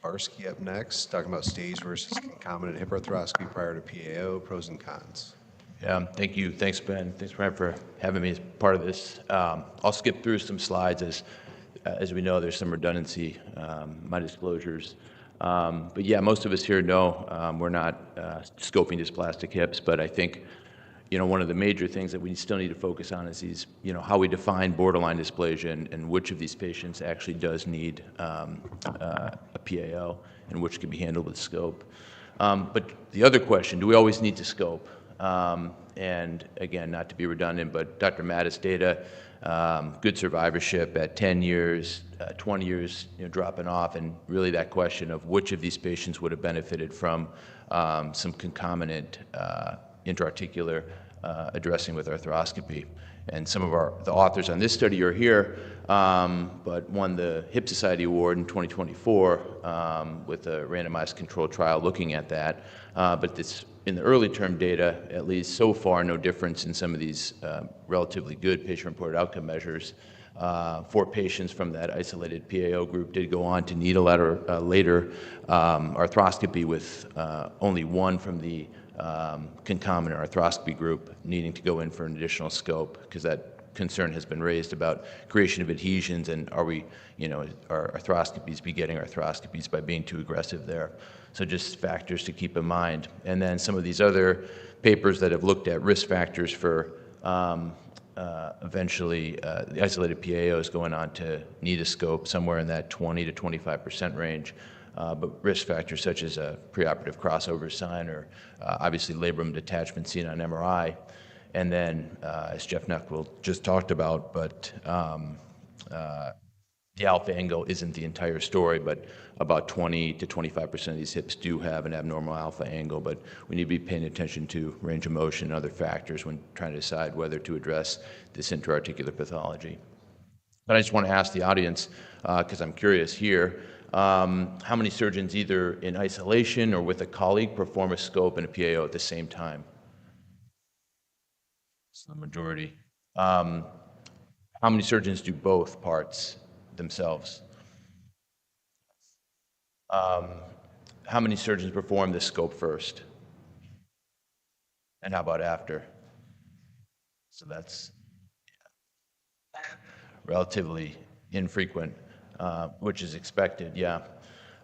Ruzbarsky up next, talking about stage versus concomitant hip arthroscopy prior to PAO, pros and cons. Yeah, thank you. Thanks, Ben. Thanks, Brian, for having me as part of this. I'll skip through some slides as we know there's some redundancy, my disclosures. But yeah, most of us here know we're not scoping dysplastic hips, but I think one of the major things that we still need to focus on is these, how we define borderline dysplasia and which of these patients actually does need a PAO and which can be handled with scope. But the other question, do we always need to scope? And again, not to be redundant, but Dr. Mattis' data, good survivorship at 10 years, 20 years dropping off, and really that question of which of these patients would have benefited from some concomitant intra-articular addressing with arthroscopy. And some of the authors on this study are here, but won the Hip Society Award in 2024 with a randomized controlled trial looking at that. But this, in the early term data, at least so far, no difference in some of these relatively good patient-reported outcome measures. 4 patients from that isolated PAO group did go on to need a later arthroscopy, with only 1 from the concomitant arthroscopy group needing to go in for an additional scope, because that concern has been raised about creation of adhesions, and are arthroscopies begetting arthroscopies by being too aggressive there. So just factors to keep in mind. And then some of these other papers that have looked at risk factors for eventually the isolated PAOs going on to need a scope somewhere in that 20 to 25% range. But risk factors such as a preoperative crossover sign, or obviously labrum detachment seen on MRI. And then, as Jeff Knuckle just talked about, but the alpha angle isn't the entire story, but about 20 to 25% of these hips do have an abnormal alpha angle, but we need to be paying attention to range of motion and other factors when trying to decide whether to address this intra-articular pathology. But I just want to ask the audience, because I'm curious here, how many surgeons either in isolation or with a colleague perform a scope and a PAO at the same time? It's the majority. How many surgeons do both parts themselves? How many surgeons perform this scope first? And how about after? So that's relatively infrequent, which is expected, yeah.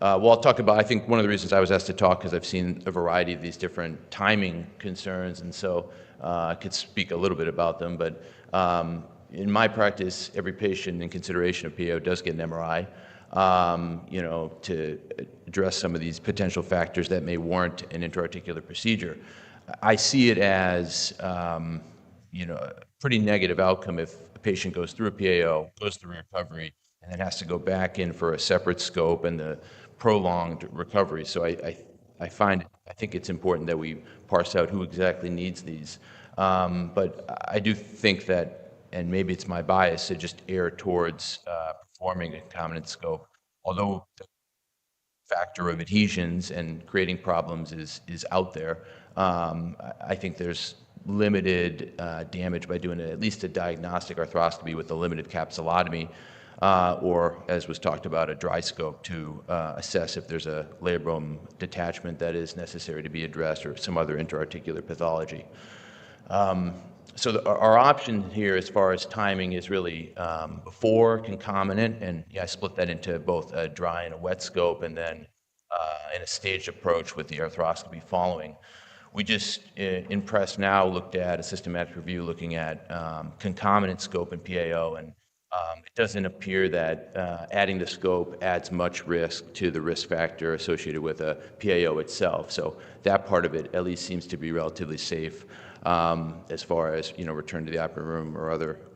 Well, I'll talk about, I think one of the reasons I was asked to talk is I've seen a variety of these different timing concerns, and so I could speak a little bit about them, but in my practice, every patient in consideration of PAO does get an MRI, to address some of these potential factors that may warrant an intra-articular procedure. I see it as, a pretty negative outcome if a patient goes through a PAO, goes through recovery, and then has to go back in for a separate scope and the prolonged recovery. So I think it's important that we parse out who exactly needs these. But I do think that, and maybe it's my bias to just err towards performing a concomitant scope, although the factor of adhesions and creating problems is out there. I think there's limited damage by doing at least a diagnostic arthroscopy with a limited capsulotomy, or, as was talked about, a dry scope to assess if there's a labrum detachment that is necessary to be addressed, or some other intra-articular pathology. So our option here as far as timing is really before concomitant, and I split that into both a dry and a wet scope, and then in a staged approach with the arthroscopy following. We just, in press now, looked at a systematic review looking at concomitant scope and PAO, and it doesn't appear that adding the scope adds much risk to the risk factor associated with a PAO itself. So that part of it at least seems to be relatively safe as far as return to the operating room or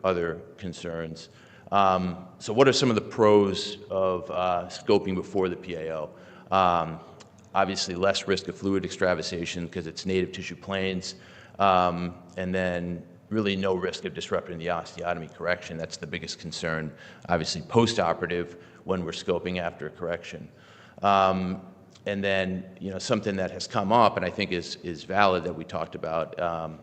other concerns. So what are some of the pros of scoping before the PAO? Obviously, less risk of fluid extravasation because it's native tissue planes, and then really no risk of disrupting the osteotomy correction. That's the biggest concern, obviously, post-operative when we're scoping after a correction. And then, something that has come up and I think is valid that we talked about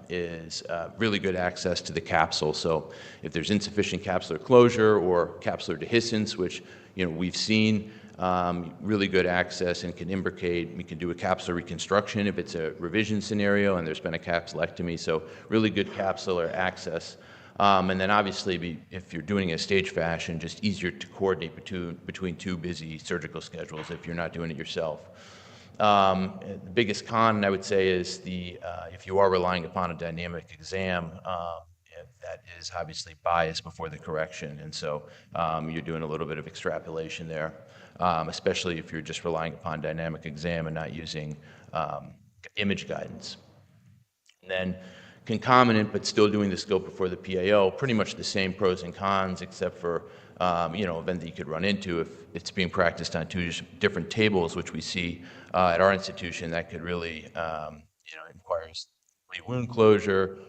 is really good access to the capsule. So if there's insufficient capsular closure or capsular dehiscence, which we've seen, really good access and can imbricate. We can do a capsular reconstruction if it's a revision scenario and there's been a capsulectomy, so really good capsular access. And then obviously, if you're doing a stage fashion, just easier to coordinate between two busy surgical schedules if you're not doing it yourself. The biggest con, I would say, is if you are relying upon a dynamic exam, that is obviously biased before the correction, and so you're doing a little bit of extrapolation there, especially if you're just relying upon dynamic exam and not using image guidance. And then concomitant, but still doing the scope before the PAO, pretty much the same pros and cons, except for event that you could run into if it's being practiced on two different tables, which we see at our institution. That could really, requires wound closure,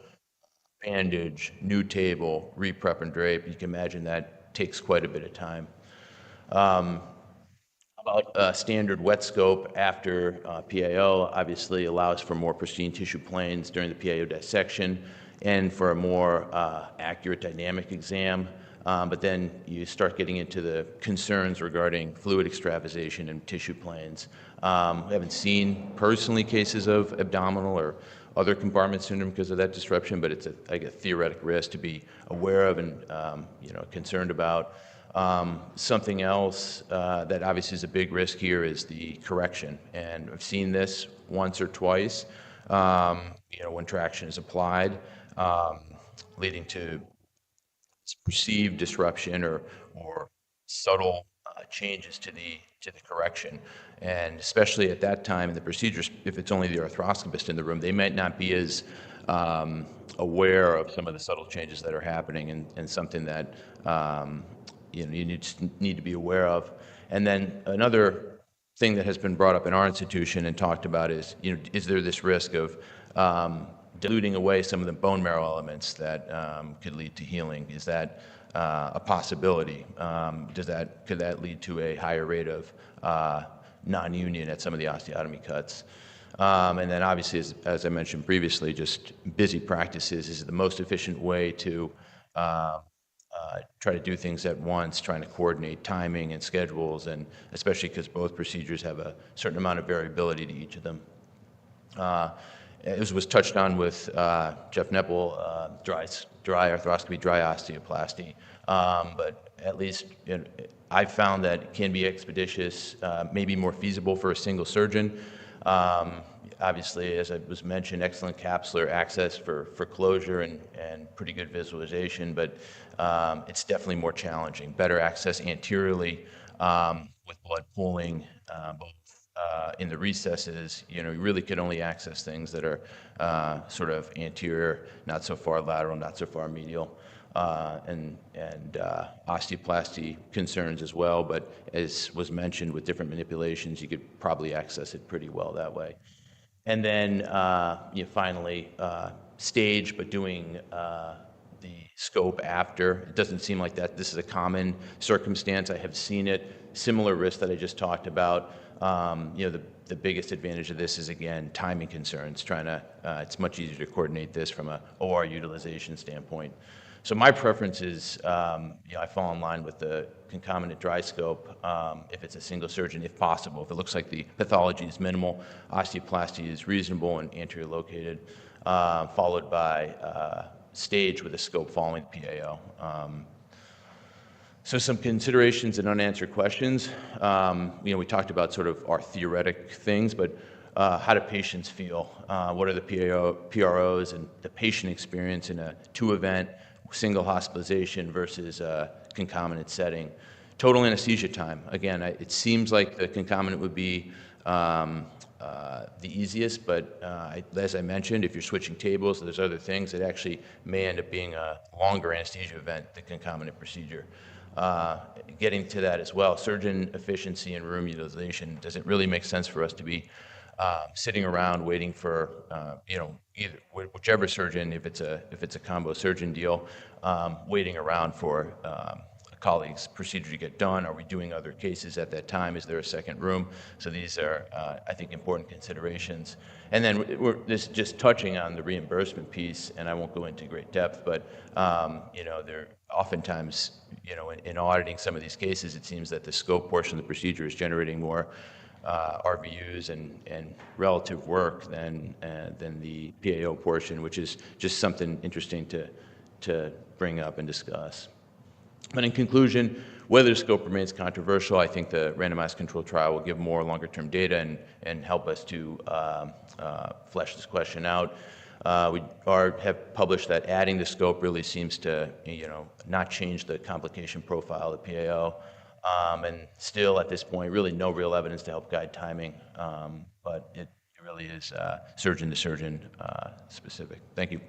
bandage, new table, re-prep and drape. You can imagine that takes quite a bit of time. About standard wet scope after PAO obviously allows for more pristine tissue planes during the PAO dissection and for a more accurate dynamic exam. But then you start getting into the concerns regarding fluid extravasation and tissue planes. We haven't seen personally cases of abdominal or other compartment syndrome because of that disruption, but it's a theoretic risk to be aware of and concerned about. Something else that obviously is a big risk here is the correction, and I've seen this once or twice. When traction is applied, leading to perceived disruption or subtle changes to the correction, and especially at that time in the procedures, if it's only the arthroscopist in the room, they might not be as aware of some of the subtle changes that are happening, and something that you need to be aware of. And then another thing that has been brought up in our institution and talked about is, is there this risk of diluting away some of the bone marrow elements that could lead to healing? Is that a possibility? Could that lead to a higher rate of non-union at some of the osteotomy cuts? And then obviously, as I mentioned previously, just busy practices is the most efficient way to try to do things at once, trying to coordinate timing and schedules, and especially because both procedures have a certain amount of variability to each of them. As was touched on with Jeff Nepple, dry arthroscopy, dry osteoplasty, but at least I've found that it can be expeditious, maybe more feasible for a single surgeon. Obviously, as I was mentioned, excellent capsular access for closure and pretty good visualization, but it's definitely more challenging. Better access anteriorly with blood pooling, both in the recesses. You really could only access things that are sort of anterior, not so far lateral, not so far medial. And osteoplasty concerns as well, but as was mentioned, with different manipulations, you could probably access it pretty well that way. And then finally, stage, but doing the scope after. It doesn't seem like that this is a common circumstance. I have seen it, similar risk that I just talked about. The biggest advantage of this is, again, timing concerns. It's much easier to coordinate this from a OR utilization standpoint. So my preference is, I fall in line with the concomitant dry scope if it's a single surgeon, if possible. If it looks like the pathology is minimal, osteoplasty is reasonable and anterior located, followed by stage with a scope following the PAO. So some considerations and unanswered questions. We talked about sort of our theoretic things, but how do patients feel? What are the PROs and the patient experience in a two-event single hospitalization versus a concomitant setting? Total anesthesia time. Again, it seems like the concomitant would be the easiest, but as I mentioned, if you're switching tables, there's other things that actually may end up being a longer anesthesia event, the concomitant procedure. Getting to that as well, surgeon efficiency and room utilization. Does it really make sense for us to be sitting around waiting for either whichever surgeon, if it's a combo surgeon deal, waiting around for a colleague's procedure to get done? Are we doing other cases at that time? Is there a second room? So these are, I think, important considerations. And then we're just touching on the reimbursement piece, and I won't go into great depth, but there oftentimes in auditing some of these cases, it seems that the scope portion of the procedure is generating more RVUs and relative work than the PAO portion, which is just something interesting to bring up and discuss. But in conclusion, whether the scope remains controversial, I think the randomized control trial will give more longer-term data and help us to flesh this question out. We have published that adding the scope really seems to, not change the complication profile of the PAO. And still, at this point, really no real evidence to help guide timing, but it really is surgeon-to-surgeon specific. Thank you.